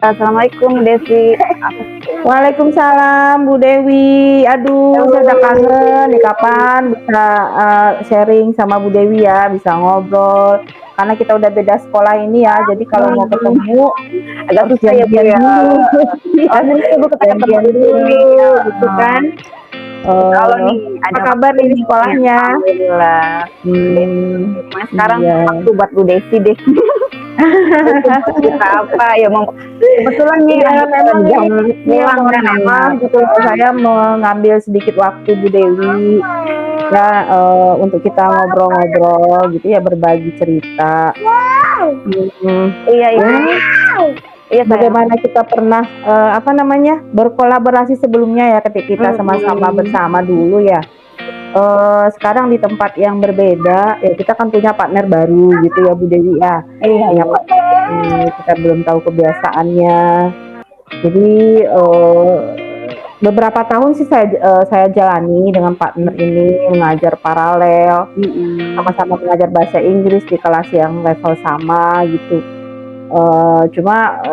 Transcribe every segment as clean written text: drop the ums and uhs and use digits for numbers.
Assalamualaikum Desi. Waalaikumsalam Bu Dewi. Aduh, saya udah kangen nih kapan bisa sharing sama Bu Dewi ya, bisa ngobrol. Karena kita udah beda sekolah ini ya, jadi kalau mau ketemu Agak harus susah ya Bu janjian ya. dulu. Oh Iya, serius Bu kita ketemu janjian di sini. dulu gitu kan. Kalau nih Apa ada kabar waktu nih di nih, ya, sekolahnya? alhamdulillah. Pokoknya sekarang Iya. waktu buat Bu Desi deh. Kita apa ya kebetulan nih Iya, memang jam ini pulang mohon kan maaf gitu loh, saya mengambil sedikit waktu Bu Dewi ya untuk kita ngobrol-ngobrol gitu ya, berbagi cerita. Iya iya. Iya sayang. Bagaimana kita pernah apa namanya berkolaborasi sebelumnya ya, ketika kita sama-sama bersama dulu ya. Sekarang di tempat yang berbeda ya, kita kan punya partner baru gitu ya Bu Dewi ya. Punya partner baru, kita belum tahu kebiasaannya. Jadi beberapa tahun sih saya jalani dengan partner ini, mengajar paralel, sama-sama mengajar bahasa Inggris di kelas yang level sama gitu. Cuma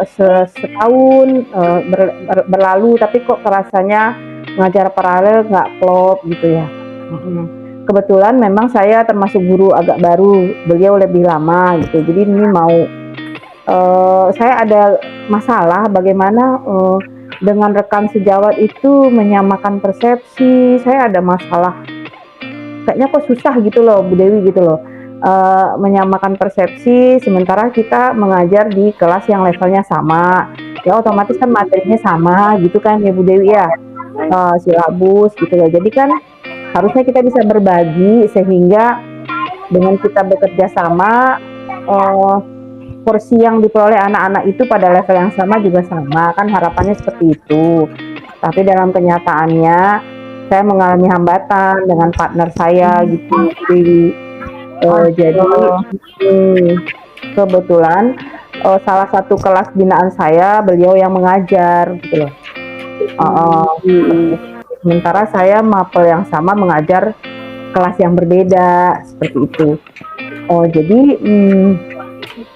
setahun berlalu, tapi kok rasanya mengajar paralel nggak klop gitu ya. Kebetulan memang saya termasuk guru agak baru, beliau lebih lama gitu. Jadi ini mau saya ada masalah bagaimana dengan rekan sejawat itu menyamakan persepsi. Saya ada masalah, kayaknya kok susah gitu loh Bu Dewi gitu loh, menyamakan persepsi sementara kita mengajar di kelas yang levelnya sama ya, otomatis kan materinya sama gitu kan ya Bu Dewi ya, silabus gitu ya. Jadi kan harusnya kita bisa berbagi sehingga dengan kita bekerja sama porsi yang diperoleh anak-anak itu pada level yang sama juga sama, kan harapannya seperti itu. Tapi dalam kenyataannya saya mengalami hambatan dengan partner saya gitu. Jadi kebetulan salah satu kelas binaan saya beliau yang mengajar gitu loh. Sementara saya mapel yang sama mengajar kelas yang berbeda seperti itu. Jadi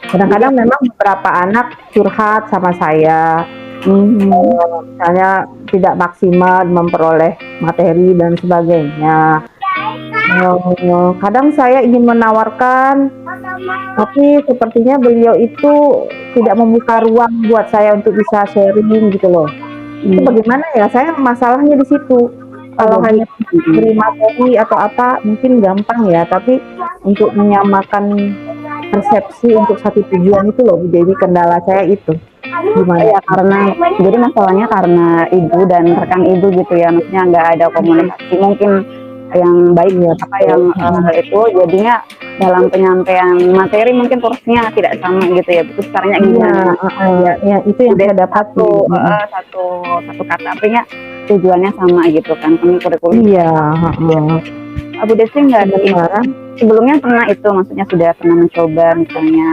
kadang-kadang memang beberapa anak curhat sama saya, misalnya tidak maksimal memperoleh materi dan sebagainya. Kadang saya ingin menawarkan, tapi sepertinya beliau itu tidak membuka ruang buat saya untuk bisa sharing gitu loh. Itu bagaimana ya? Saya masalahnya di situ. Kalau hanya beri materi atau apa mungkin gampang ya, tapi untuk menyamakan persepsi untuk satu tujuan itu loh Bu Dewi, kendala saya itu. Gimana? Ya karena jadi masalahnya karena ibu dan rekan ibu gitu ya, maksudnya nggak ada komunikasi mungkin yang baik ya, apa yang itu jadinya dalam penyampaian materi mungkin porsinya tidak sama gitu ya, itu caranya gimana? Ya itu yang saya dapat satu kata artinya tujuannya sama gitu kan kurikulum. Iya. Bu Desi nggak ada sebelumnya pernah itu, maksudnya sudah pernah mencoba misalnya?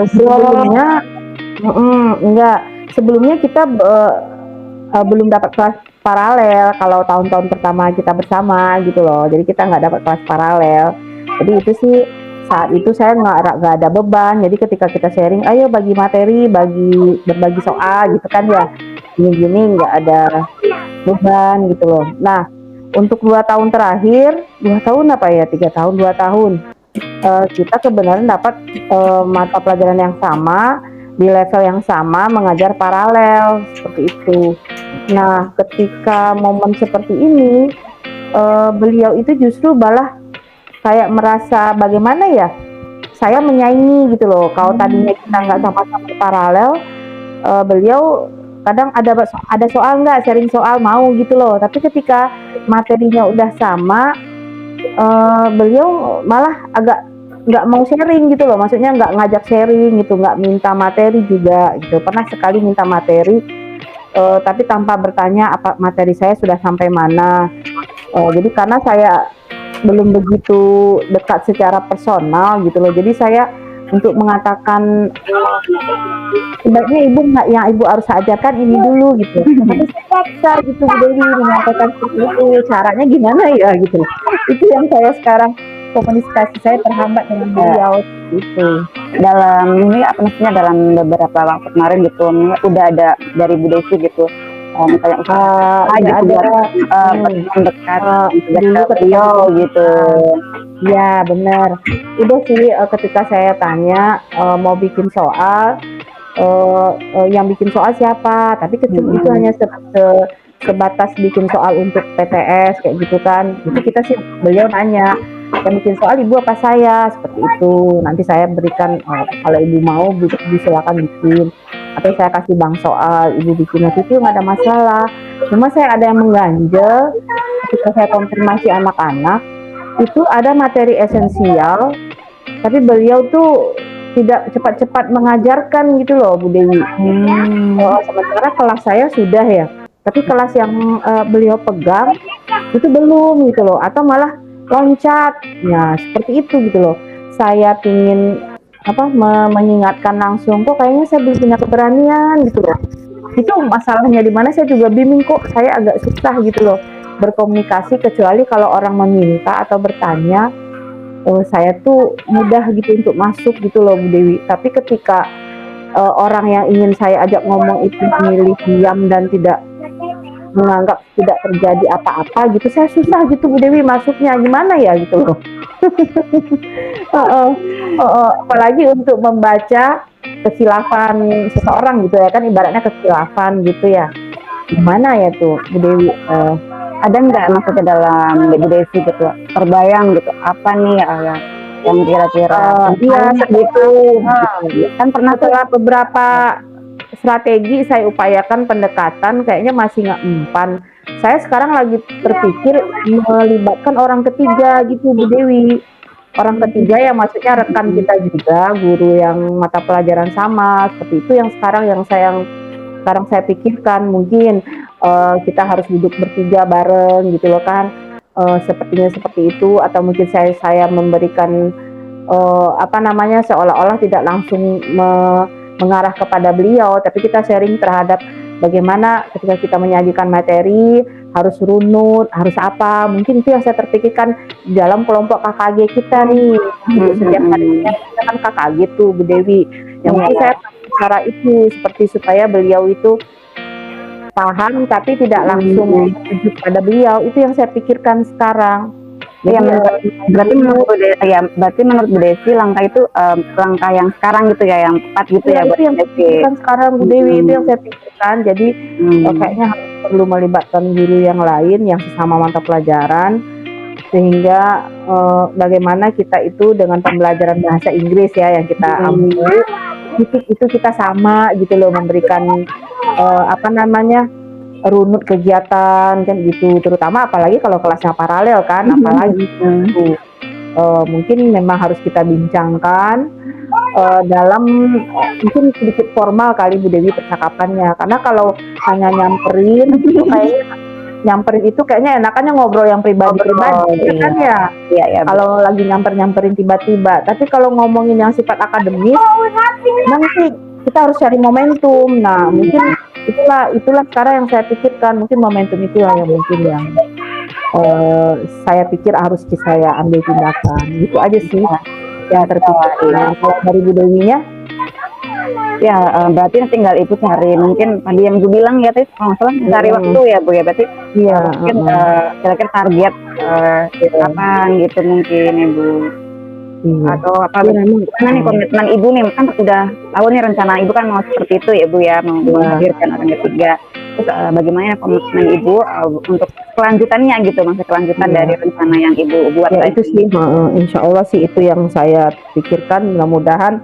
Sebelumnya enggak. Sebelumnya kita belum dapat kelas paralel kalau tahun-tahun pertama kita bersama gitu loh. Jadi kita nggak dapat kelas paralel. Jadi itu sih saat itu saya nggak ada beban. Jadi ketika kita sharing, ayo bagi materi, berbagi soal gitu kan ya. Gini-gini nggak ada beban gitu loh. Nah, untuk 2 tahun terakhir, 2 tahun apa ya, 3 tahun, 2 tahun, kita kebenaran dapat mata pelajaran yang sama, di level yang sama, mengajar paralel, seperti itu. Nah, ketika momen seperti ini, beliau itu justru malah kayak merasa bagaimana ya, saya menyaingi gitu loh. Kalau tadinya kita nggak sama-sama paralel, beliau kadang ada soal nggak, sharing soal mau gitu loh. Tapi ketika materinya udah sama, beliau malah agak nggak mau sharing gitu loh, maksudnya nggak ngajak sharing gitu, nggak minta materi juga gitu. Pernah sekali minta materi, tapi tanpa bertanya apa materi saya sudah sampai mana. Jadi karena saya belum begitu dekat secara personal gitu loh, jadi saya untuk mengatakan sebaiknya ibu nggak, yang ibu harus ajarkan ini dulu gitu. Tapi saya paksa gitu Bu Dewi mengatakan seperti itu, caranya gimana ya gitu. Itu yang saya sekarang komunikasi saya terhambat dengan beliau gitu. dalam ini apa maksudnya dalam beberapa waktu kemarin gitu udah ada dari Bu Desi gitu misalnya usaha Udah gitu ada. buat mendekat Dulu ke beliau gitu. Ya benar. Udah sih ketika saya tanya mau bikin soal, yang bikin soal siapa? Tapi itu hanya sebatas bikin soal untuk PTS kayak gitu kan. Itu kita sih beliau nanya yang bikin soal ibu apa saya seperti itu. Nanti saya berikan kalau ibu mau silakan bikin. Atau saya kasih bank soal ibu bikin itu nggak ada masalah. Cuma saya ada yang mengganjel ketika saya konfirmasi anak-anak itu ada materi esensial, tapi beliau tuh tidak cepat-cepat mengajarkan gitu loh Bu Dewi. Sementara kelas saya sudah ya, tapi kelas yang beliau pegang itu belum gitu loh, atau malah loncat. Ya seperti itu gitu loh. Saya pingin mengingatkan langsung, kok kayaknya saya belum punya keberanian gitu loh. Itu masalahnya di mana, saya juga bingung, kok saya agak susah gitu loh berkomunikasi, kecuali kalau orang meminta atau bertanya, saya tuh mudah gitu untuk masuk gitu loh Bu Dewi. Tapi ketika orang yang ingin saya ajak ngomong itu memilih diam dan tidak menganggap tidak terjadi apa-apa gitu, saya susah gitu Bu Dewi masuknya, gimana ya gitu loh. Apalagi untuk membaca kekhilafan seseorang gitu ya kan, ibaratnya kekhilafan gitu ya, gimana ya tuh Bu Dewi. Ada nggak maksudnya dalam Bu Desi gitu terbayang gitu apa nih yang kira-kira Iya segitu. kan pernah tuh Setelah beberapa strategi saya upayakan pendekatan, kayaknya masih nggak mempan. Saya sekarang lagi terpikir melibatkan orang ketiga gitu Bu Dewi. Orang ketiga yang maksudnya rekan kita juga, guru yang mata pelajaran sama, seperti itu yang sekarang saya pikirkan. Mungkin kita harus duduk bertiga bareng gitu loh kan, sepertinya seperti itu. Atau mungkin saya memberikan seolah-olah tidak langsung mengarah kepada beliau, tapi kita sharing terhadap bagaimana ketika kita menyajikan materi harus runut, harus apa. Mungkin itu yang saya terpikirkan dalam kelompok KKG kita nih. Setiap hari kita kan KKG tuh Bu Dewi, yang mungkin saya cara itu seperti supaya beliau itu paham tapi tidak langsung menuju pada beliau. Itu yang saya pikirkan sekarang. Ya, berarti menurut Bu Desi langkah itu langkah yang sekarang gitu ya, yang tepat gitu ya. Itu yang saya pikirkan sekarang Bu Dewi, itu yang saya pikirkan. Jadi kayaknya perlu melibatkan guru yang lain yang sesama mata pelajaran, sehingga bagaimana kita itu dengan pembelajaran bahasa Inggris ya yang kita ambil, itu kita sama gitu loh, memberikan runut kegiatan kan gitu, terutama apalagi kalau kelasnya paralel kan, apalagi mungkin memang harus kita bincangkan dalam mungkin sedikit formal kali Bu Dewi percakapannya, karena kalau hanya nyamperin itu kayaknya enakannya ngobrol yang pribadi-pribadi kan ya. Kalau lagi nyamperin tiba-tiba, tapi kalau ngomongin yang sifat akademis nanti kita harus cari momentum. Nah mungkin itulah sekarang yang saya pikirkan, mungkin momentum itulah yang saya pikir harus saya ambil tindakan. Gitu aja sih ya terpikir. Kalau dari Bu Dewinya ya berarti tinggal itu cari, mungkin tadi yang gue bilang ya tadi kalau salah cari waktu ya Bu ya, berarti mungkin kira-kira target kapan gitu mungkin Ibu. Atau apa gimana nih komitmen Ibu nih, kan udah tahu nih rencana Ibu kan mau seperti itu ya Bu ya, mau menghadirkan orang ketiga. Terus bagaimana komitmen Ibu untuk kelanjutannya gitu, maksudnya kelanjutan dari rencana yang Ibu buat ya, itu sih insya Allah sih itu yang saya pikirkan. Mudah-mudahan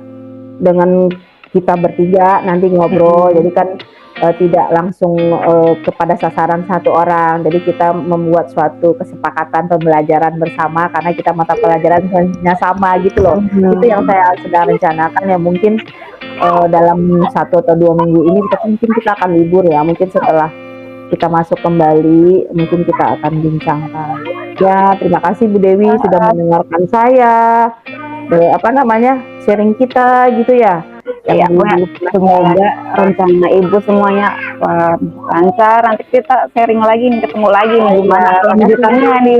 dengan kita bertiga nanti ngobrol, jadi kan tidak langsung kepada sasaran satu orang, jadi kita membuat suatu kesepakatan pembelajaran bersama karena kita mata pelajarannya sama gitu loh. Itu yang saya sedang rencanakan ya, mungkin dalam 1 atau 2 minggu ini mungkin kita akan libur ya, mungkin setelah kita masuk kembali mungkin kita akan bincangkan ya. Terima kasih Bu Dewi sudah mendengarkan saya sharing kita gitu ya. Semoga rencana Ibu semuanya lancar. Nanti kita sharing lagi nih, ketemu lagi nih gimana kelanjutannya nih.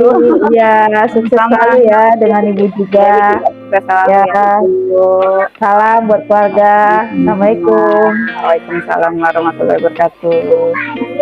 Ya, sukses selalu ya dengan Ibu juga. sukses selalu Ya. ya Ibu. Salam buat keluarga. Assalamualaikum. Waalaikumsalam warahmatullahi wabarakatuh.